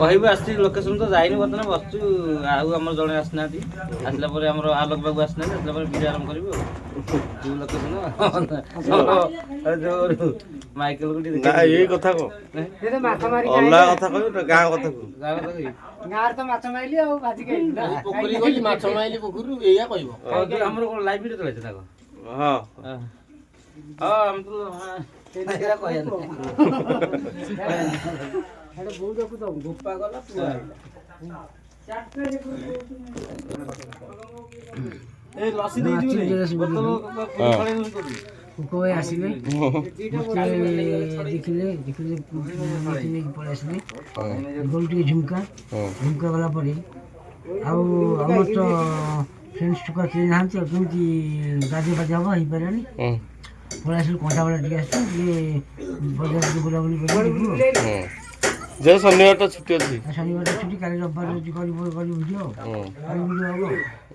କହିବୁ ଆସିଛି ଲୋକେସନ ତ ଯାଇନି ବର୍ତ୍ତମାନ ବସିଛୁ ଆଉ ଆମର ଜଣେ ଆସିନାହାନ୍ତି ଆସିଲା ପରେ ଆମର ଆଲୋକ ବାବୁ ଆସିନାହାନ୍ତି ଆସିଲା ପରେ ଭିଡ଼ିଓ ଆରମ୍ଭ କରିବୁ ଆଉ ଯୋଉ ଲୋକେସନ ଯୋଉ ମାଇକେଲ କୁ ଟିକେ ଏଇ କଥା କହ ଅଲଗା କଥା କହିବୁ ଗାଁ କଥା କହ ଗାଁରେ ତ ମାଛ ମାଇଲି ଆଉ ଭାଜି ଖାଇଲି ପୋଖରୀ ଗଲି ମାଛ ମାଇଲି ପୋଖରୀରୁ ଏଇଆ କହିବ ଆମର କଣ ଲାଇଭ ଭିଡ଼ିଓ ଚଳାଇছে ନା କଣ ହଁ ହଁ ଆମେ ତ ସେଇଟା କହିବା ଗୋପା ଗଲା ପୁଅ ଏ ଲସି ଦେଇଯିବୁ ଭାଇ ଆସିଲେ ଦେଖିଲେ ପଳେଇ ଆସିଲେ ଗଲୁ ଟିକେ ଝୁମକା ଗଲା ପରେ ଆଉ ଆମର ତ ଫ୍ରେଣ୍ଡସ୍ ଟୁକା କେହି ନାହାନ୍ତି ଆଉ କେମିତି ଗାଧି ପାଧି ହବ ହେଇପାରିଲାନି ପଳେଇ ଆସିଲୁ କଣ୍ଟା ବେଳା ଟିକେ ଆସିଛୁ ଟିକେ ବଜାର ଟିକେ ବୁଲାବୁଲି କରିବୁ ଯେ ଶନିବାରଟା ଛୁଟି ଅଛି ଶନିବାରଟା ଛୁଟି କାଲି ରବିବାର କରିବୁ ଭିଡ଼ିଓ କାଲି ଭିଡ଼ିଓ ହବ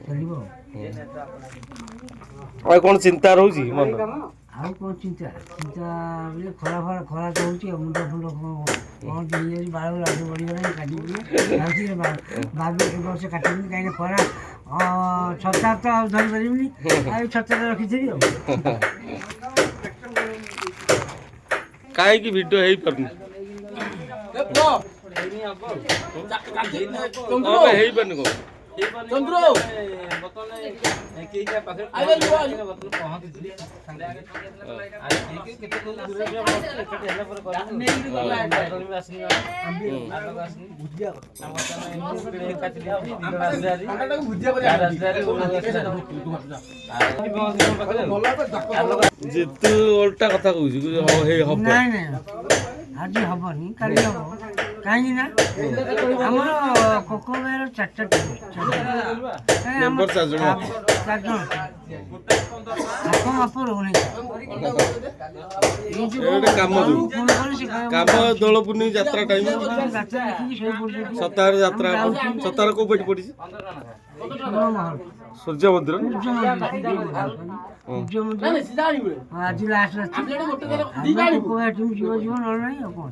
ଚାଲିବ ଆଉ କ'ଣ ଚିନ୍ତା ରହୁଛି ମନ ଆଉ କ'ଣ ଚିନ୍ତା ବୋଲେ ଖରା ତ ହେଉଛି ଆଉ ମୁଣ୍ଡ ଫୁଣ୍ଡ କ'ଣ ହେଇଯାଉଛି ବାଳ ରାଜ ବଢ଼ିଗଲାଣି କାଟିବି ଭାବି ଏ ବର୍ଷ କାଟିବିନି କାହିଁକିନା ଖରା ଛତା ତ ଆଉ ଧରିପାରିବିନି ଆଉ ଛତାଟା ରଖିଥିବି ଆଉ କାହିଁକି ଭିଡ଼ିଓ ହେଇପାରୁନି ହେଇପାରୁନି କ'ଣ ଚନ୍ଦ୍ର ଯେତୁ ଓଲଟା କଥା କହୁଛି ଆଜି ହବନି କାଲି ହବ କାହିଁକି ନା ଆମର କୋକୋବାର 4ଟା ଟିମ୍ କାମ ଦୋଳ ପୂର୍ଣ୍ଣିମା ଯାତ୍ରା ଟାଇମ୍ ସପ୍ତାହରେ ଯାତ୍ରା ସପ୍ତାହରେ କୋଉ ପେଟି ପଡ଼ିଛି ସୂର୍ଯ୍ୟ ମନ୍ଦିର ଆଜି ଲାଷ୍ଟ ଯିବ ନହେଲେ ନାହିଁ ଆଉ କ'ଣ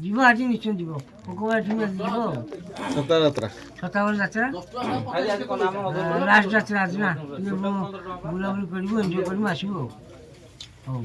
ଯିବ ଆଜି ନିଶ୍ଚୟ ଯିବ କୋକୋବାର ଟିମ୍ ଆଜି ଯିବ ଆଉ ସପ୍ତାହ ଯାତ୍ରା ଯାତ୍ରା ଲାଷ୍ଟ ଯାତ୍ରା ଆଜି ନା ଟିକେ ବୁଲାବୁଲି କରିବୁ ଏନ୍ଜୟ କରିବୁ ଆସିବୁ ଆଉ ହଉ।